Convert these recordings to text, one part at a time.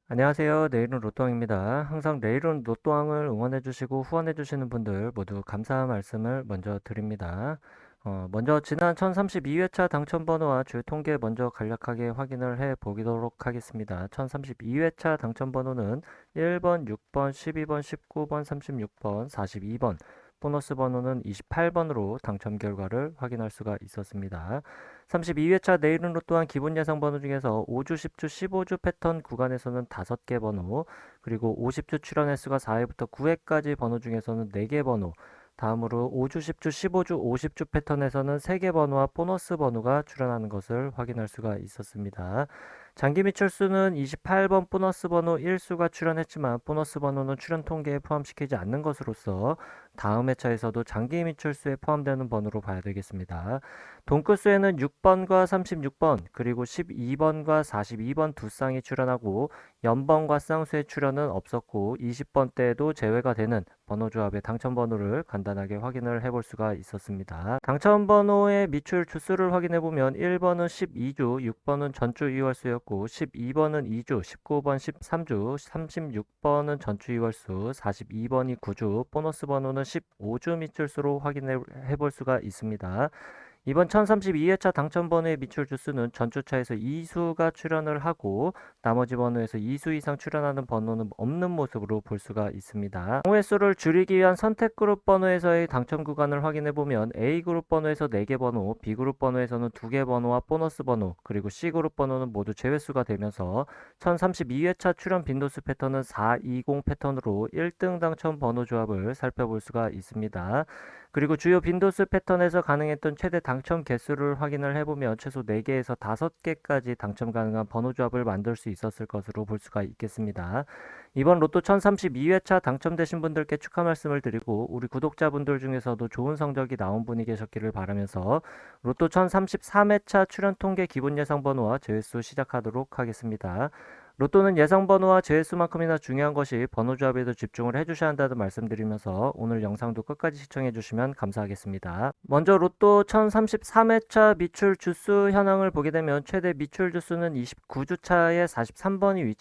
안녕하세요. 내일은 로또왕입니다. 항상 내일은 로또왕을 응원해주시고 후원해주시는 분들 모두 감사 말씀을 먼저 드립니다. 먼저 지난 1032회차 당첨번호와 주 통계 먼저 간략하게 확인을 해 보도록 하겠습니다. 1032회차 당첨번호는 1번, 6번, 12번, 19번, 36번, 42번, 보너스 번호는 28번으로 당첨 결과를 확인할 수가 있었습니다. 32회차 내일은 로또한 기본 예상 번호 중에서 5주, 10주, 15주 패턴 구간에서는 5개 번호, 그리고 50주 출연 횟수가 4회부터 9회까지 번호 중에서는 4개 번호, 다음으로 5주, 10주, 15주, 50주 패턴에서는 3개 번호와 보너스 번호가 출연하는 것을 확인할 수가 있었습니다. 장기 미철수는 28번 보너스 번호 1수가 출연했지만 보너스 번호는 출연 통계에 포함시키지 않는 것으로서 다음 회차에서도 장기 미철수에 포함되는 번호로 봐야 되겠습니다. 동급수에는 6번과 36번 그리고 12번과 42번 두 쌍이 출연하고 연번과 쌍수의 출연은 없었고 20번대에도 제외가 되는 번호조합의 당첨번호를 간단하게 확인을 해볼 수가 있었습니다. 당첨번호의 미출 주수를 확인해보면 1번은 12주, 6번은 전주 2월수였고 12번은 2주, 19번 13주, 36번은 전주 2월수, 42번이 9주, 보너스 번호는 15주 미출수로 확인해 볼 수가 있습니다. 이번 1032회차 당첨번호의 미출 주수는 전주차에서 2수가 출연을 하고 나머지 번호에서 2수 이상 출연하는 번호는 없는 모습으로 볼 수가 있습니다. 횟수를 줄이기 위한 선택그룹 번호에서의 당첨 구간을 확인해보면 A그룹 번호에서 4개 번호, B그룹 번호에서는 2개 번호와 보너스 번호, 그리고 C그룹 번호는 모두 제외수가 되면서 1032회차 출연 빈도수 패턴은 420 패턴으로 1등 당첨 번호 조합을 살펴볼 수가 있습니다. 그리고 주요 빈도수 패턴에서 가능했던 최대 당첨 개수를 확인을 해보면 최소 4개에서 5개까지 당첨 가능한 번호 조합을 만들 수 있었을 것으로 볼 수가 있겠습니다. 이번 로또 1032회차 당첨되신 분들께 축하 말씀을 드리고 우리 구독자분들 중에서도 좋은 성적이 나온 분이 계셨기를 바라면서 로또 1033회차 출연 통계 기본 예상 번호와 제외수 시작하도록 하겠습니다. 로또는 예상 번호와 제외수만큼이나 중요한 것이 번호 조합에도 집중을 해주셔야 한다는 말씀드리면서 오늘 영상도 끝까지 시청해 주시면 감사하겠습니다. 먼저 로또 1033회차 미출 주수 현황을 보게 되면 최대 미출 주수는 29주차에 43번이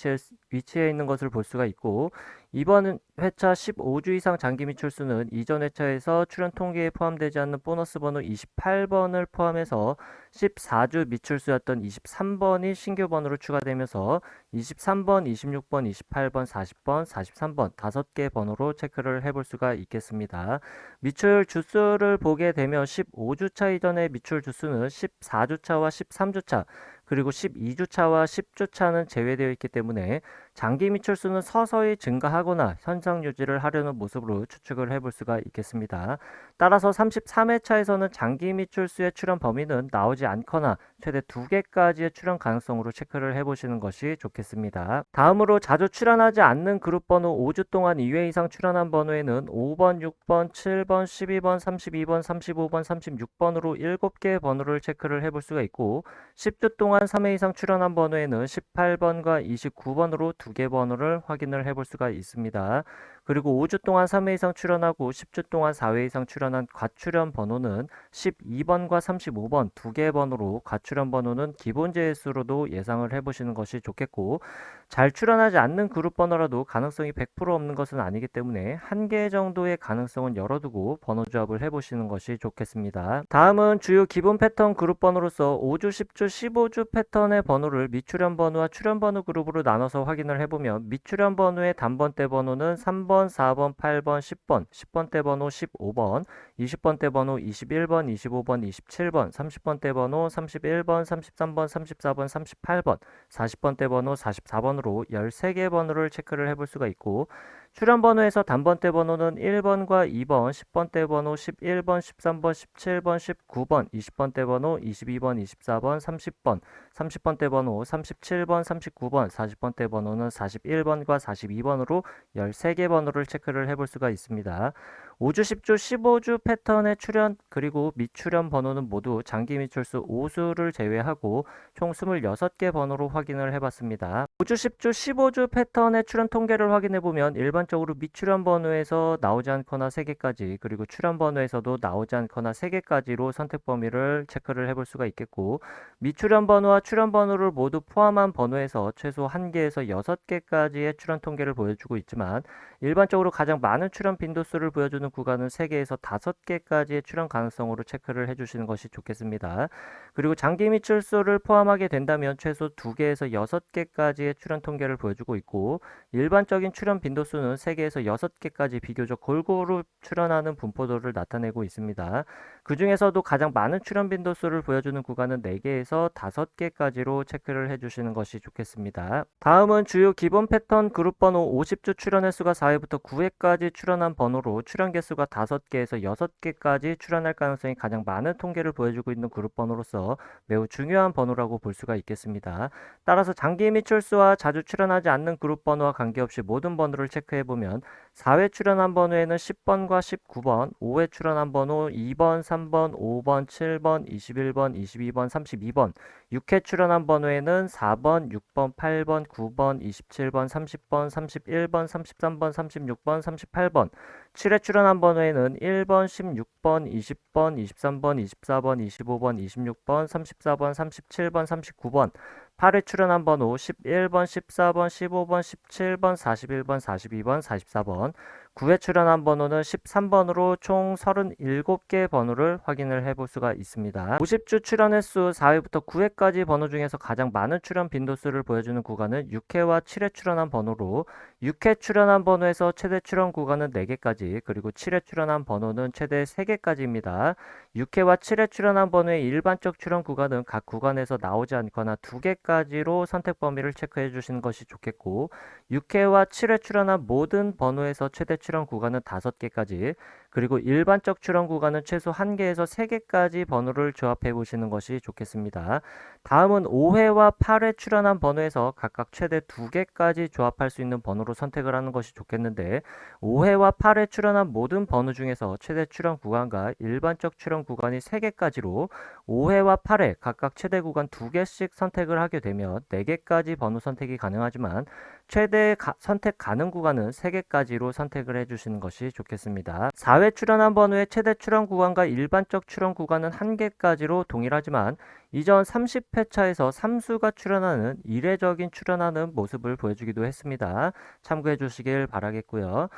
위치해 있는 것을 볼 수가 있고 이번 회차 15주 이상 장기 미출수는 이전 회차에서 출연 통계에 포함되지 않는 보너스 번호 28번을 포함해서 14주 미출수였던 23번이 신규 번호로 추가되면서 23번, 26번, 28번, 40번, 43번 5개 번호로 체크를 해볼 수가 있겠습니다. 미출 주수를 보게 되면 15주차 이전의 미출 주수는 14주차와 13주차 그리고 12주차와 10주차는 제외되어 있기 때문에 장기 미출수는 서서히 증가하거나 현상 유지를 하려는 모습으로 추측을 해볼 수가 있겠습니다. 따라서 33회차에서는 장기 미출수의 출현 범위는 나오지 않거나 최대 2개까지의 출현 가능성으로 체크를 해보시는 것이 좋겠습니다. 다음으로 자주 출현하지 않는 그룹 번호 5주 동안 2회 이상 출현한 번호에는 5번, 6번, 7번, 12번, 32번, 35번, 36번으로 7개의 번호를 체크를 해볼 수가 있고 10주 동안 3회 이상 출연한 번호에는 18번과 29번으로 2개 번호를 확인을 해볼 수가 있습니다. 그리고 5주 동안 3회 이상 출연하고 10주 동안 4회 이상 출연한 과출연 번호는 12번과 35번 2개 번호로 과출연 번호는 기본 제수로도 예상을 해보시는 것이 좋겠고 잘 출연하지 않는 그룹 번호라도 가능성이 100% 없는 것은 아니기 때문에 1개 정도의 가능성은 열어두고 번호 조합을 해보시는 것이 좋겠습니다. 다음은 주요 기본 패턴 그룹 번호로서 5주, 10주, 15주 패턴의 번호를 미출연 번호와 출연 번호 그룹으로 나눠서 확인을 해보면 미출연 번호의 단번대 번호는 3번, 4번, 8번, 10번, 10번대 번호 15번, 20번대 번호 21번, 25번, 27번, 30번대 번호 31번, 33번, 34번, 38번, 40번대 번호 44번으로 13개 번호를 체크를 해볼 수가 있고 출연 번호에서 단번대 번호는 1번과 2번, 10번대 번호 11번, 13번, 17번, 19번, 20번대 번호 22번, 24번, 30번, 30번대 번호 37번, 39번, 40번대 번호는 41번과 42번으로 13개 번호를 체크를 해볼 수가 있습니다. 5주, 10주, 15주 패턴의 출연 그리고 미출연 번호는 모두 장기 미출수 5수를 제외하고 총 26개 번호로 확인을 해봤습니다. 5주, 10주, 15주 패턴의 출연 통계를 확인해 보면 일반적으로 미출연 번호에서 나오지 않거나 3개까지, 그리고 출연 번호에서도 나오지 않거나 3개까지로 선택 범위를 체크를 해볼 수가 있겠고, 미출연 번호와 출연 번호를 모두 포함한 번호에서 최소 1개에서 6개까지의 출연 통계를 보여주고 있지만, 일반적으로 가장 많은 출연 빈도수를 보여주는 구간은 3개에서 5개까지의 출연 가능성으로 체크를 해주시는 것이 좋겠습니다. 그리고 장기 미출수를 포함하게 된다면 최소 2개에서 6개까지의 출연 통계를 보여주고 있고, 일반적인 출연 빈도수는 3개에서 6개까지 비교적 골고루 출연하는 분포도를 나타내고 있습니다. 그 중에서도 가장 많은 출연 빈도수를 보여주는 구간은 4개에서 5개까지로 체크를 해주시는 것이 좋겠습니다. 다음은 주요 기본 패턴 그룹 번호 50주 출연 횟수가 4회부터 9회까지 출연한 번호로 출연 개수가 5개에서 6개까지 출연할 가능성이 가장 많은 통계를 보여주고 있는 그룹 번호로서 매우 중요한 번호라고 볼 수가 있겠습니다. 따라서 장기 미출수와 자주 출연하지 않는 그룹 번호와 관계없이 모든 번호를 체크해보면 4회 출연한 번호에는 10번과 19번, 5회 출연한 번호 2번, 3번, 5번, 7번, 21번, 22번, 32번, 6회 출연한 번호에는 4번, 6번, 8번, 9번, 27번, 30번, 31번, 33번, 36번, 38번, 7회 출연한 번호에는 1번, 16번, 20번, 23번, 24번, 25번, 26번, 34번, 37번, 39번, 8회 출연한 번호 11번, 14번, 15번, 17번, 41번, 42번, 44번, 9회 출연한 번호는 13번으로 총 37개 번호를 확인을 해볼 수가 있습니다. 50주 출연 횟수 4회부터 9회까지 번호 중에서 가장 많은 출연 빈도수를 보여주는 구간은 6회와 7회 출연한 번호로, 6회 출연한 번호에서 최대 출연 구간은 4개까지, 그리고 7회 출연한 번호는 최대 3개까지입니다. 6회와 7회 출연한 번호의 일반적 출연 구간은 각 구간에서 나오지 않거나 2개까지로 선택 범위를 체크해 주시는 것이 좋겠고, 6회와 7회 출연한 모든 번호에서 최대 출연 구간은 5개까지, 그리고 일반적 출연 구간은 최소 1개에서 3개까지 번호를 조합해 보시는 것이 좋겠습니다. 다음은 5회와 8회 출연한 번호에서 각각 최대 2개까지 조합할 수 있는 번호로 선택을 하는 것이 좋겠는데, 5회와 8회 출연한 모든 번호 중에서 최대 출연 구간과 일반적 출연 구간이 3개까지로 5회와 8회 각각 최대 구간 2개씩 선택을 하게 되면 4개까지 번호 선택이 가능하지만, 최대 선택 가능 구간은 3개까지로 선택을 해주시는 것이 좋겠습니다. 4회 출연한 번호의 최대 출연 구간과 일반적 출연 구간은 1개까지로 동일하지만, 이전 30회차에서 3수가 출연하는 이례적인 출연하는 모습을 보여주기도 했습니다. 참고해 주시길 바라겠고요.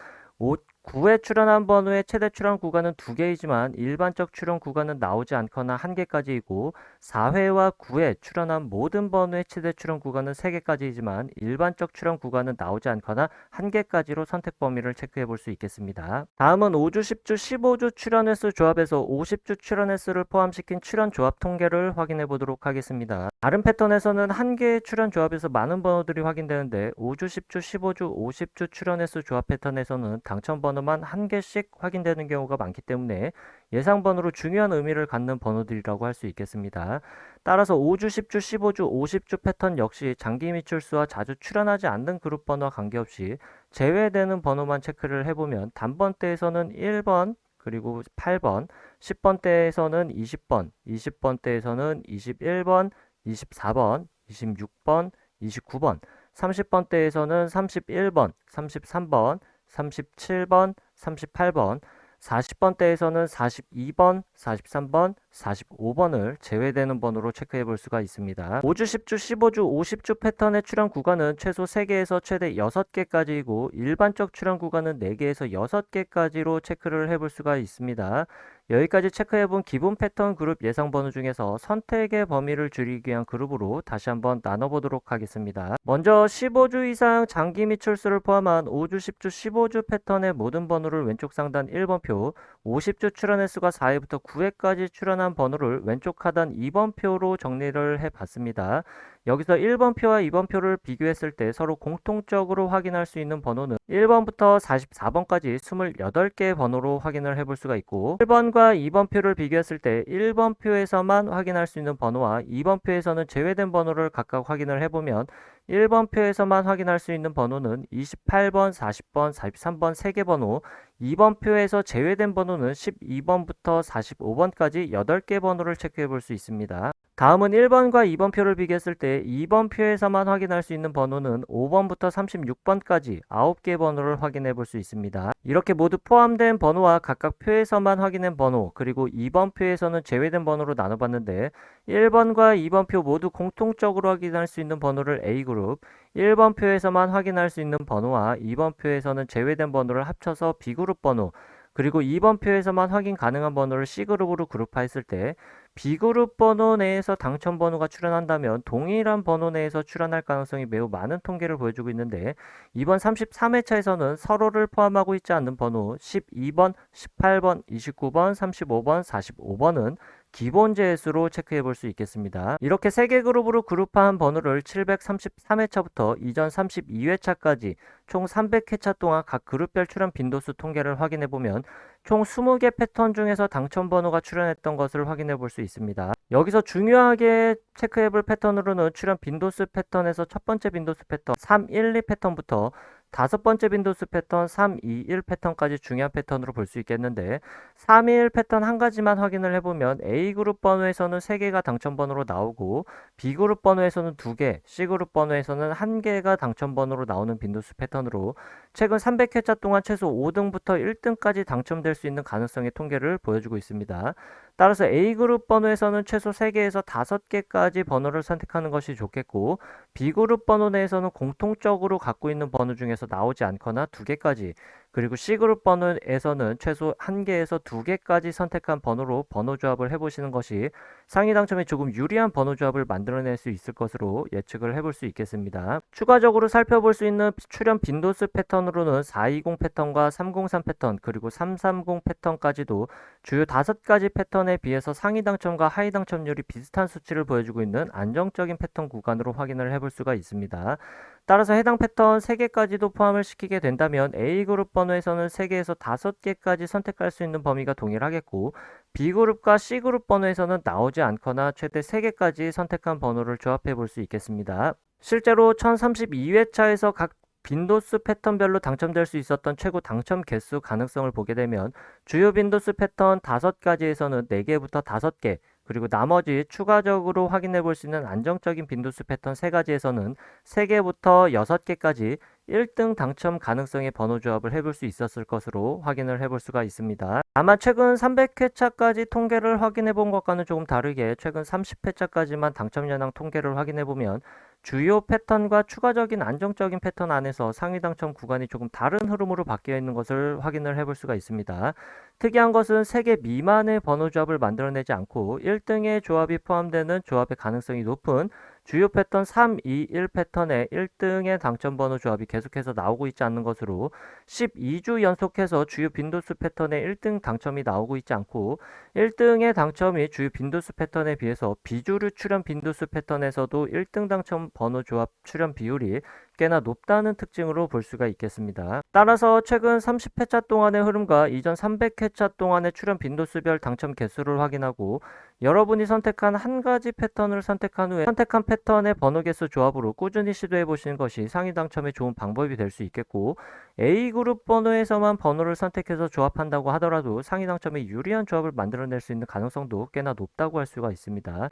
9회 출연한 번호의 최대 출연 구간은 2개이지만 일반적 출연 구간은 나오지 않거나 1개까지이고, 4회와 9회 출연한 모든 번호의 최대 출연 구간은 3개까지이지만 일반적 출연 구간은 나오지 않거나 1개까지로 선택 범위를 체크해 볼 수 있겠습니다. 다음은 5주, 10주, 15주 출연 횟수 조합에서 50주 출연 횟수를 포함시킨 출연 조합 통계를 확인해 보도록 하겠습니다. 다른 패턴에서는 1개의 출연 조합에서 많은 번호들이 확인되는데, 5주, 10주, 15주, 50주 출연 횟수 조합 패턴에서는 당첨 번호만 1개씩 확인되는 경우가 많기 때문에 예상 번호로 중요한 의미를 갖는 번호들이라고 할 수 있겠습니다. 따라서 5주, 10주, 15주, 50주 패턴 역시 장기 미출수와 자주 출연하지 않는 그룹 번호와 관계없이 제외되는 번호만 체크를 해보면, 단번대에서는 1번, 그리고 8번, 10번대에서는 20번, 20번대에서는 21번, 24번, 26번, 29번, 30번대에서는 31번, 33번, 37번, 38번, 40번대에서는 42번, 43번, 45번을 제외되는 번호로 체크해 볼 수가 있습니다. 5주, 10주, 15주, 50주 패턴의 출연 구간은 최소 3개에서 최대 6개까지이고, 일반적 출연 구간은 4개에서 6개까지로 체크를 해볼 수가 있습니다. 여기까지 체크해본 기본 패턴 그룹 예상 번호 중에서 선택의 범위를 줄이기 위한 그룹으로 다시 한번 나눠보도록 하겠습니다. 먼저 15주 이상 장기 미출수를 포함한 5주, 10주, 15주 패턴의 모든 번호를 왼쪽 상단 1번표, 50주 출연 횟수가 4회부터 9회까지 출연한 번호를 왼쪽 하단 2번표로 정리를 해봤습니다. 여기서 1번표와 2번표를 비교했을 때 서로 공통적으로 확인할 수 있는 번호는 1번부터 44번까지 28개의 번호로 확인을 해볼 수가 있고, 1번과 2번표를 비교했을 때 1번표에서만 확인할 수 있는 번호와 2번표에서는 제외된 번호를 각각 확인을 해보면, 1번표에서만 확인할 수 있는 번호는 28번, 40번, 43번 3개 번호, 2번표에서 제외된 번호는 12번부터 45번까지 8개 번호를 체크해 볼 수 있습니다. 다음은 1번과 2번 표를 비교했을 때 2번 표에서만 확인할 수 있는 번호는 5번부터 36번까지 9개의 번호를 확인해 볼 수 있습니다. 이렇게 모두 포함된 번호와 각각 표에서만 확인한 번호, 그리고 2번 표에서는 제외된 번호로 나눠봤는데 1번과 2번 표 모두 공통적으로 확인할 수 있는 번호를 A그룹, 1번 표에서만 확인할 수 있는 번호와 2번 표에서는 제외된 번호를 합쳐서 B그룹 번호, 그리고 2번 표에서만 확인 가능한 번호를 C그룹으로 그룹화했을 때 B그룹 번호 내에서 당첨 번호가 출현한다면 동일한 번호 내에서 출현할 가능성이 매우 많은 통계를 보여주고 있는데 이번 33회차에서는 서로를 포함하고 있지 않는 번호 12번, 18번, 29번, 35번, 45번은 기본 재수로 체크해 볼 수 있겠습니다. 이렇게 3개 그룹으로 그룹화한 번호를 733회차부터 이전 32회차까지 총 300회차 동안 각 그룹별 출현 빈도수 통계를 확인해 보면 총 20개 패턴 중에서 당첨 번호가 출현했던 것을 확인해 볼 수 있습니다. 여기서 중요하게 체크해 볼 패턴으로는 출현 빈도수 패턴에서 첫 번째 빈도수 패턴 3, 1, 2 패턴부터 다섯 번째 빈도수 패턴 3, 2, 1 패턴까지 중요한 패턴으로 볼 수 있겠는데 3, 2, 1 패턴 한 가지만 확인을 해보면 A그룹 번호에서는 3개가 당첨 번호로 나오고 B그룹 번호에서는 2개, C그룹 번호에서는 1개가 당첨 번호로 나오는 빈도수 패턴으로 최근 300회차 동안 최소 5등부터 1등까지 당첨될 수 있는 가능성의 통계를 보여주고 있습니다. 따라서 A그룹 번호에서는 최소 3개에서 5개까지 번호를 선택하는 것이 좋겠고 B그룹 번호 내에서는 공통적으로 갖고 있는 번호 중에서 나오지 않거나 2개까지, 그리고 C그룹 번호에서는 최소 1개에서 2개까지 선택한 번호로 번호 조합을 해보시는 것이 상위 당첨에 조금 유리한 번호 조합을 만들어낼 수 있을 것으로 예측을 해볼 수 있겠습니다. 추가적으로 살펴볼 수 있는 출현 빈도수 패턴으로는 420 패턴과 303 패턴, 그리고 330 패턴까지도 주요 5가지 패턴에 비해서 상위 당첨과 하위 당첨률이 비슷한 수치를 보여주고 있는 안정적인 패턴 구간으로 확인을 해볼 수가 있습니다. 따라서 해당 패턴 3개까지도 포함을 시키게 된다면 A그룹 번호에서는 3개에서 5개까지 선택할 수 있는 범위가 동일하겠고 B그룹과 C그룹 번호에서는 나오지 않거나 최대 3개까지 선택한 번호를 조합해 볼 수 있겠습니다. 실제로 1032회차에서 각 빈도수 패턴별로 당첨될 수 있었던 최고 당첨 개수 가능성을 보게 되면 주요 빈도수 패턴 5가지에서는 4개부터 5개, 그리고 나머지 추가적으로 확인해 볼 수 있는 안정적인 빈도수 패턴 3가지에서는 3개부터 6개까지 1등 당첨 가능성의 번호 조합을 해볼 수 있었을 것으로 확인을 해볼 수가 있습니다. 다만 최근 300회차까지 통계를 확인해 본 것과는 조금 다르게 최근 30회차까지만 당첨 현황 통계를 확인해 보면 주요 패턴과 추가적인 안정적인 패턴 안에서 상위 당첨 구간이 조금 다른 흐름으로 바뀌어 있는 것을 확인을 해볼 수가 있습니다. 특이한 것은 3개 미만의 번호 조합을 만들어내지 않고 1등의 조합이 포함되는 조합의 가능성이 높은 주요 패턴 3, 2, 1 패턴의 1등의 당첨 번호 조합이 계속해서 나오고 있지 않는 것으로 12주 연속해서 주요 빈도수 패턴의 1등 당첨이 나오고 있지 않고 1등의 당첨이 주요 빈도수 패턴에 비해서 비주류 출현 빈도수 패턴에서도 1등 당첨 번호 조합 출현 비율이 꽤나 높다는 특징으로 볼 수가 있겠습니다. 따라서 최근 30회차 동안의 흐름과 이전 300회차 동안의 출현 빈도수별 당첨 개수를 확인하고 여러분이 선택한 한 가지 패턴을 선택한 후에 선택한 패턴의 번호 개수 조합으로 꾸준히 시도해 보시는 것이 상위 당첨에 좋은 방법이 될 수 있겠고 A그룹 번호에서만 번호를 선택해서 조합한다고 하더라도 상위 당첨에 유리한 조합을 만들어낼 수 있는 가능성도 꽤나 높다고 할 수가 있습니다.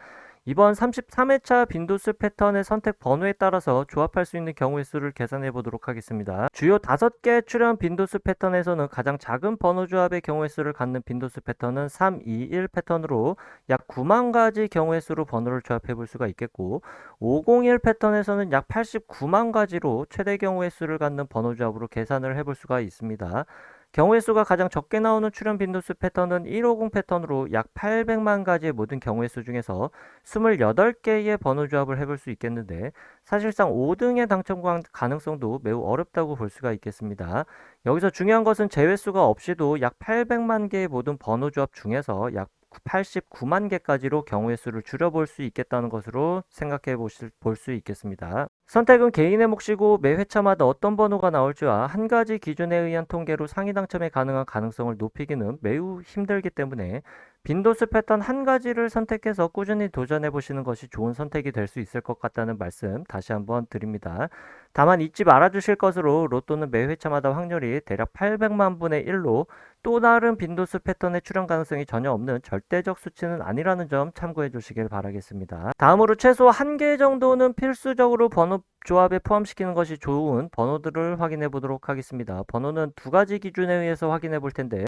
이번 33회차 빈도수 패턴의 선택 번호에 따라서 조합할 수 있는 경우의 수를 계산해 보도록 하겠습니다. 주요 5개 출현 빈도수 패턴에서는 가장 작은 번호 조합의 경우의 수를 갖는 빈도수 패턴은 3, 2, 1 패턴으로 약 9만 가지 경우의 수로 번호를 조합해 볼 수가 있겠고 501 패턴에서는 약 89만 가지로 최대 경우의 수를 갖는 번호 조합으로 계산을 해볼 수가 있습니다. 경우의 수가 가장 적게 나오는 출현 빈도수 패턴은 150 패턴으로 약 800만 가지의 모든 경우의 수 중에서 28개의 번호 조합을 해볼 수 있겠는데 사실상 5등의 당첨 가능성도 매우 어렵다고 볼 수가 있겠습니다. 여기서 중요한 것은 제외수가 없이도 약 800만 개의 모든 번호 조합 중에서 약 89만 개까지로 경우의 수를 줄여볼 수 있겠다는 것으로 생각해 볼 수 있겠습니다. 선택은 개인의 몫이고 매 회차마다 어떤 번호가 나올지와 한 가지 기준에 의한 통계로 상위 당첨에 가능한 가능성을 높이기는 매우 힘들기 때문에 빈도수 패턴 한 가지를 선택해서 꾸준히 도전해 보시는 것이 좋은 선택이 될 수 있을 것 같다는 말씀 다시 한번 드립니다. 다만 잊지 말아 주실 것으로 로또는 매 회차마다 확률이 대략 800만 분의 1로 또 다른 빈도수 패턴의 출현 가능성이 전혀 없는 절대적 수치는 아니라는 점 참고해 주시길 바라겠습니다. 다음으로 최소 한 개 정도는 필수적으로 번호 조합에 포함시키는 것이 좋은 번호들을 확인해 보도록 하겠습니다. 번호는 두 가지 기준에 의해서 확인해 볼 텐데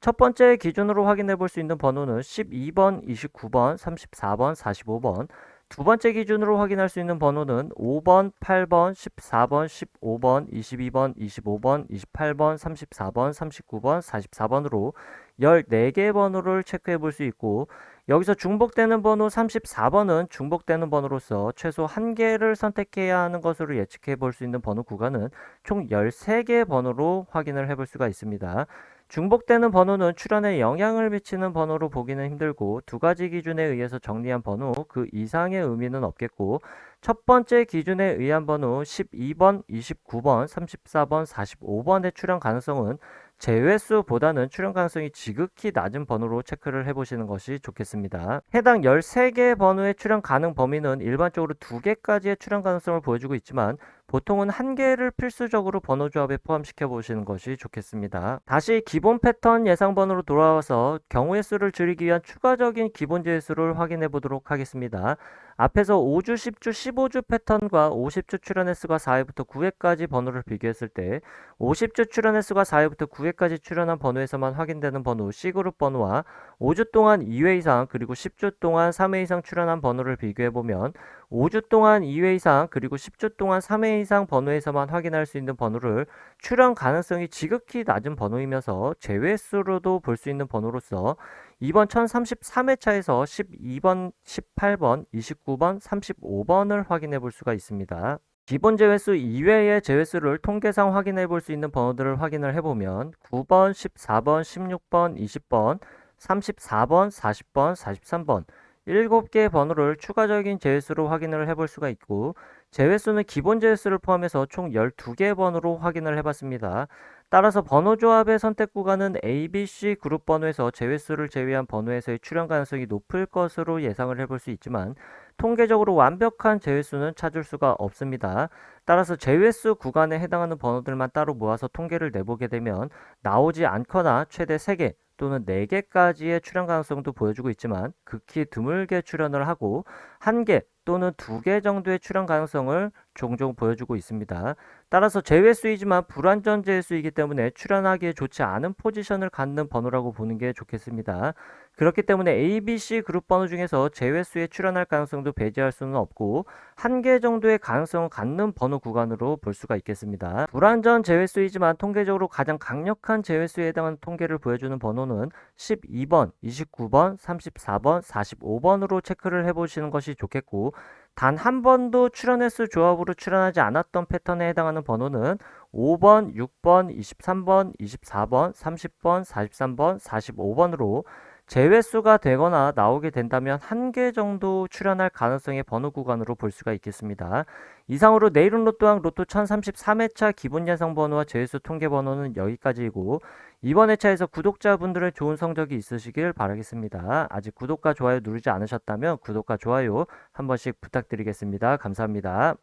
첫 번째 기준으로 확인해 볼 수 있는 번호는 12번, 29번, 34번, 45번. 두 번째 기준으로 확인할 수 있는 번호는 5번, 8번, 14번, 15번, 22번, 25번, 28번, 34번, 39번, 44번으로 14개의 번호를 체크해 볼 수 있고 여기서 중복되는 번호 34번은 중복되는 번호로서 최소 한 개를 선택해야 하는 것으로 예측해 볼 수 있는 번호 구간은 총 13개의 번호로 확인을 해 볼 수가 있습니다. 중복되는 번호는 출현에 영향을 미치는 번호로 보기는 힘들고 두 가지 기준에 의해서 정리한 번호 그 이상의 의미는 없겠고 첫 번째 기준에 의한 번호 12번, 29번, 34번, 45번의 출현 가능성은 제외수보다는 출현 가능성이 지극히 낮은 번호로 체크를 해보시는 것이 좋겠습니다. 해당 13개의 번호의 출현 가능 범위는 일반적으로 2개까지의 출현 가능성을 보여주고 있지만 보통은 한 개를 필수적으로 번호 조합에 포함시켜 보시는 것이 좋겠습니다. 다시 기본 패턴 예상 번호로 돌아와서 경우의 수를 줄이기 위한 추가적인 기본 제수를 확인해 보도록 하겠습니다. 앞에서 5주, 10주, 15주 패턴과 50주 출현 횟수가 4회부터 9회까지 번호를 비교했을 때 50주 출현 횟수가 4회부터 9회까지 출현한 번호에서만 확인되는 번호 C그룹 번호와 5주 동안 2회 이상 그리고 10주 동안 3회 이상 출현한 번호를 비교해보면 5주 동안 2회 이상 그리고 10주 동안 3회 이상 번호에서만 확인할 수 있는 번호를 출현 가능성이 지극히 낮은 번호이면서 제외수로도 볼 수 있는 번호로서 이번 1033회차에서 12번, 18번, 29번, 35번을 확인해 볼 수가 있습니다. 기본 제외수 이외의 제외수를 통계상 확인해 볼 수 있는 번호들을 확인을 해보면 9번, 14번, 16번, 20번, 34번, 40번, 43번 7개의 번호를 추가적인 제외수로 확인을 해볼 수가 있고 제외수는 기본 제외수를 포함해서 총 12개의 번호로 확인을 해봤습니다. 따라서 번호 조합의 선택 구간은 A, B, C 그룹 번호에서 제외수를 제외한 번호에서의 출현 가능성이 높을 것으로 예상을 해볼 수 있지만 통계적으로 완벽한 제외수는 찾을 수가 없습니다. 따라서 제외수 구간에 해당하는 번호들만 따로 모아서 통계를 내보게 되면 나오지 않거나 최대 3개 또는 4개까지의 출현 가능성도 보여주고 있지만 극히 드물게 출현을 하고 1개 또는 2개 정도의 출현 가능성을 종종 보여주고 있습니다. 따라서 제외수이지만 불완전 제외수이기 때문에 출현하기에 좋지 않은 포지션을 갖는 번호라고 보는 게 좋겠습니다. 그렇기 때문에 A, B, C 그룹 번호 중에서 제외수에 출현할 가능성도 배제할 수는 없고 1개 정도의 가능성을 갖는 번호 구간으로 볼 수가 있겠습니다. 불완전 제외수이지만 통계적으로 가장 강력한 제외수에 해당하는 통계를 보여주는 번호는 12번, 29번, 34번, 45번으로 체크를 해보시는 것이 좋겠고 단 한 번도 출현 횟수 조합으로 출현하지 않았던 패턴에 해당하는 번호는 5번, 6번, 23번, 24번, 30번, 43번, 45번으로 제외수가 되거나 나오게 된다면 1개 정도 출현할 가능성의 번호 구간으로 볼 수가 있겠습니다. 이상으로 내일은 로또왕 로또 1033회차 기본 예상 번호와 제외수 통계 번호는 여기까지이고 이번 회차에서 구독자분들의 좋은 성적이 있으시길 바라겠습니다. 아직 구독과 좋아요 누르지 않으셨다면 구독과 좋아요 한 번씩 부탁드리겠습니다. 감사합니다.